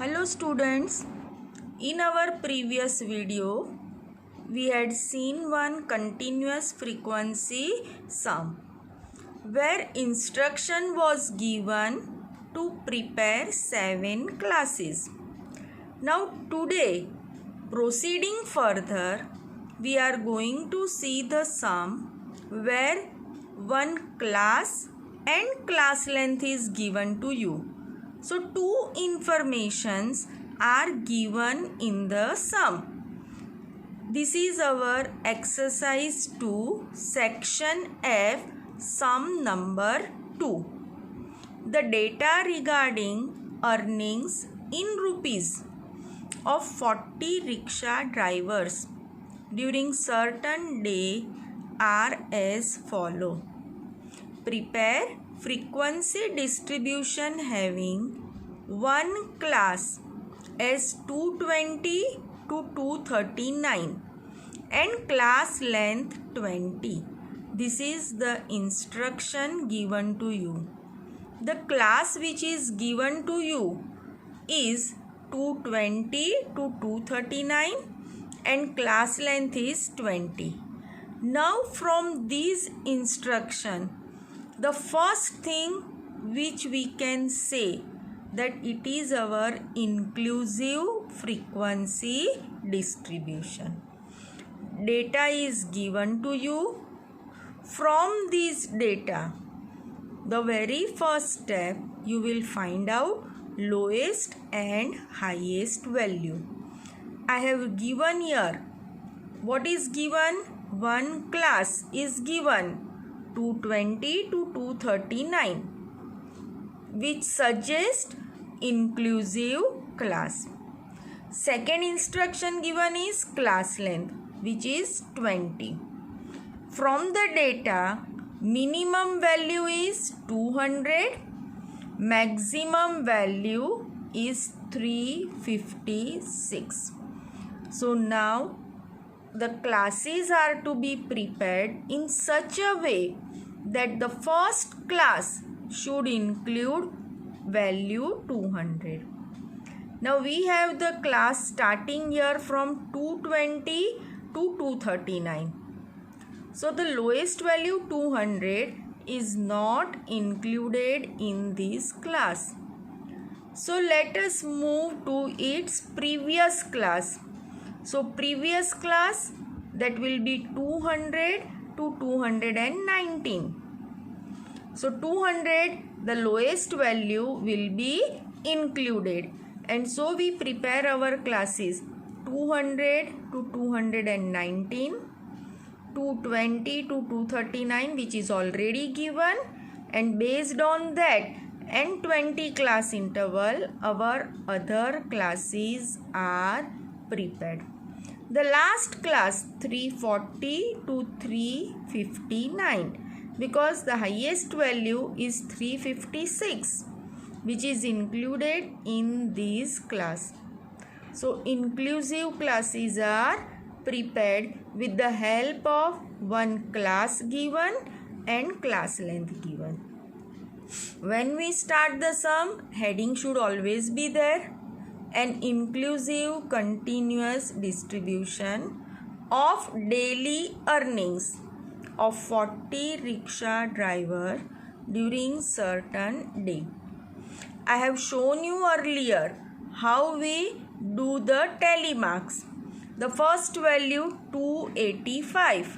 Hello students, in our previous video we had seen one continuous frequency sum where instruction was given to prepare 7 classes. Now today, proceeding further, we are going to see the sum where one class and class length is given to you. So two informations are given in the sum. This is our exercise 2, section F, sum number 2. The data regarding earnings in rupees of 40 rickshaw drivers during certain day are as follow. Prepare frequency distribution having one class as 220 to 239 and class length 20. This is the instruction given to you. The class which is given to you is 220 to 239 and class length is 20. Now from this instruction, the first thing which we can say that it is our inclusive frequency distribution. Data is given to you. From this data, the very first step you will find out lowest and highest value. I have given here, what is given? One class is given 220 to 239, which suggests inclusive class. Second instruction given is class length, which is 20. From the data, minimum value is 200, maximum value is 356. So now the classes are to be prepared in such a way that the first class should include value 200. Now we have the class starting here from 220 to 239. So the lowest value 200 is not included in this class. So let us move to its previous class. So previous class, that will be 200 to 219. So 200, the lowest value will be included. And so we prepare our classes 200 to 219, 220 to 239, which is already given. And based on that and 20 class interval, our other classes are prepared. The last class 340 to 359, because the highest value is 356, which is included in this class. So inclusive classes are prepared with the help of one class given and class length given. When we start the sum, heading should always be there. An inclusive continuous distribution of daily earnings of 40 rickshaw driver during certain day. I have shown you earlier how we do the tally marks. The first value 285.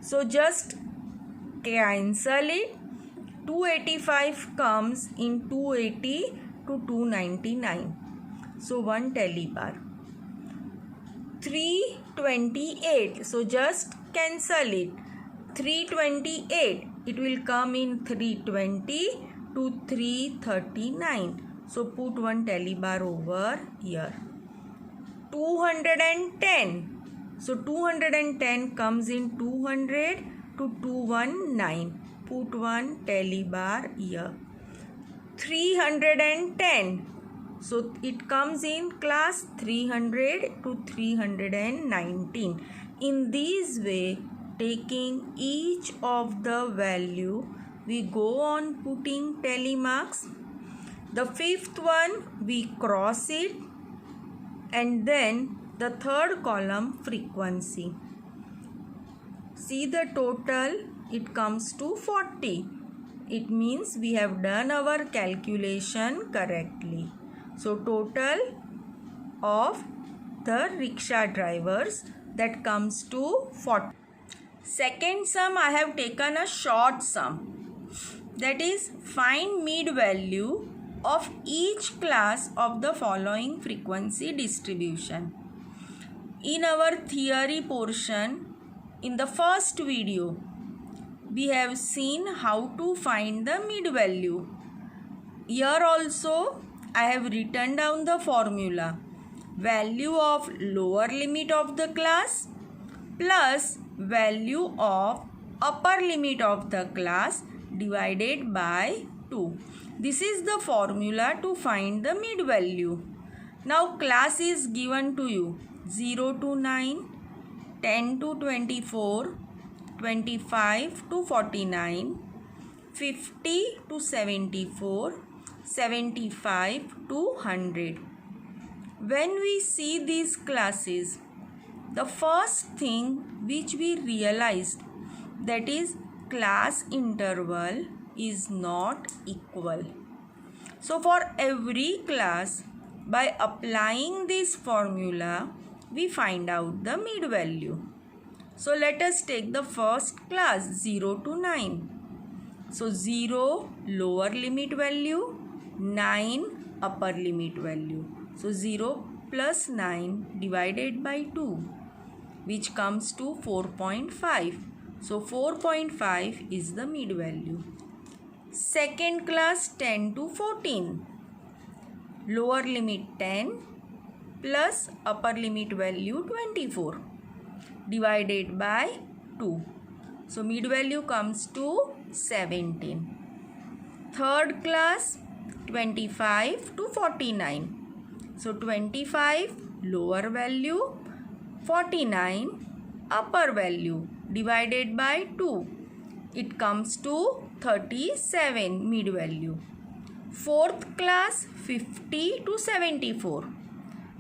So just cancel it. 285 comes in 280 to 299. So one tally bar. 328. So just cancel it. 328. It will come in 320 to 339. So put one tally bar over here. 210. So 210 comes in 200 to 219. Put one tally bar here. 310. So it comes in class 300 to 319. In this way, taking each of the value, we go on putting tally marks. The fifth one we cross it, and then the third column frequency. See the total, it comes to 40. It means we have done our calculation correctly. So total of the rickshaw drivers, that comes to 40. Second sum, I have taken a short sum, that is find mid value of each class of the following frequency distribution. In our theory portion, in the first video, we have seen how to find the mid value. Here also I have written down the formula. Value of lower limit of the class plus value of upper limit of the class divided by 2. This is the formula to find the mid value. Now class is given to you 0 to 9, 10 to 24, 25 to 49, 50 to 74, 75 to 100. When we see these classes, the first thing which we realized, that is class interval is not equal. So for every class, by applying this formula, we find out the mid value. So let us take the first class 0 to 9. So 0 lower limit value, 9 upper limit value. So 0 plus 9 divided by 2, which comes to 4.5. So 4.5 is the mid value. Second class 10 to 14. Lower limit 10 plus upper limit value 24 divided by 2. So mid value comes to 17. Third class 25 to 49. So 25 lower value, 49 upper value divided by 2. It comes to 37 mid value. Fourth class 50 to 74.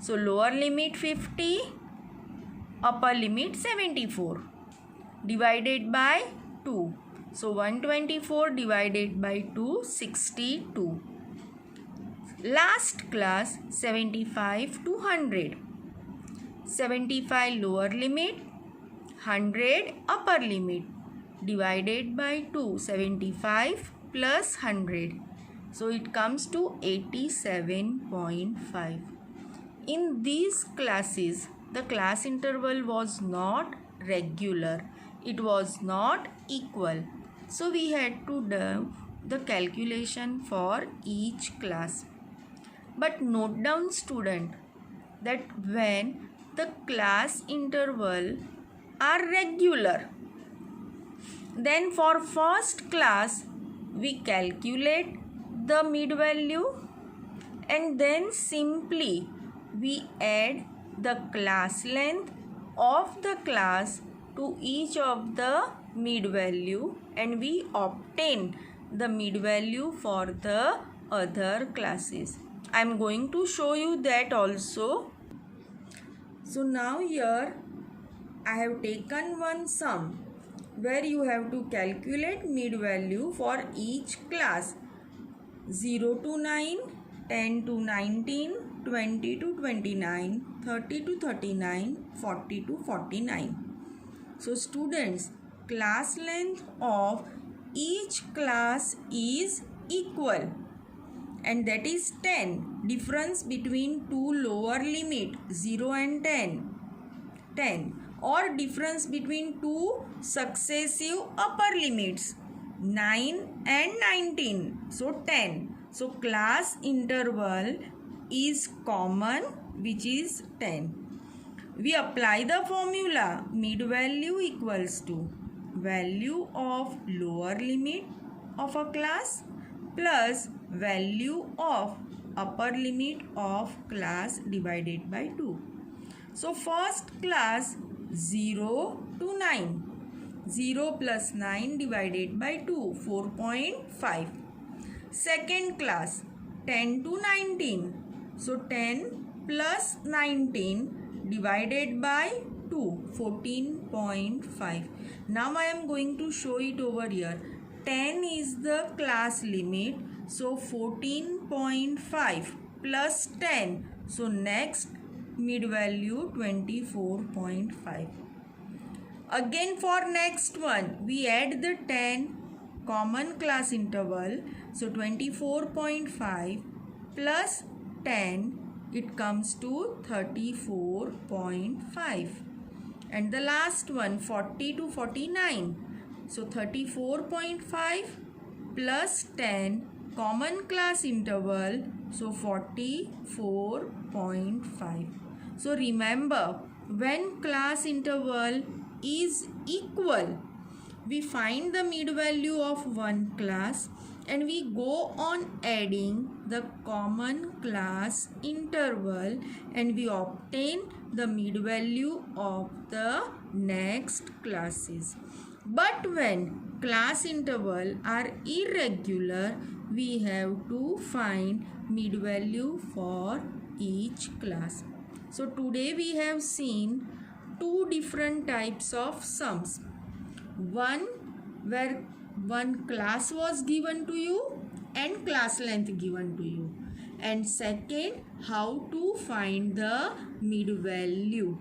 So lower limit 50, upper limit 74 divided by 2. So 124 divided by 2, 62. Last class 75 to 100. 75 lower limit, 100 upper limit divided by 2. 75 plus 100. So it comes to 87.5. In these classes, the class interval was not regular. It was not equal. So we had to do the calculation for each class. But note down, student, that when the class interval are regular, then for first class we calculate the mid value and then simply we add the class length of the class to each of the mid value and we obtain the mid value for the other classes. I am going to show you that also. So now here I have taken one sum where you have to calculate mid value for each class 0 to 9, 10 to 19, 20 to 29, 30 to 39, 40 to 49. So students, class length of each class is equal, and that is 10. Difference between two lower limit 0 and 10, or difference between two successive upper limits 9 and 19, so 10. So class interval is common, which is 10. We apply the formula mid value equals to value of lower limit of a class plus value of upper limit of class divided by 2. So first class 0 to 9. 0 plus 9 divided by 2, 4.5. Second class 10 to 19. So 10 plus 19 divided by 2, 14.5. Now I am going to show it over here. 10 is the class limit. So 14.5 plus 10. So next mid value 24.5. Again for next one, we add the 10 common class interval. So 24.5 plus 10, it comes to 34.5. And the last one, 40 to 49. So 34.5 plus 10 common class interval. So 44.5. So remember, when class interval is equal, we find the mid value of one class and we go on adding the common class interval and we obtain the mid value of the next classes. But when class interval are irregular, we have to find mid value for each class. So today we have seen two different types of sums. One where one class was given to you and class length given to you. And second, how to find the mid value.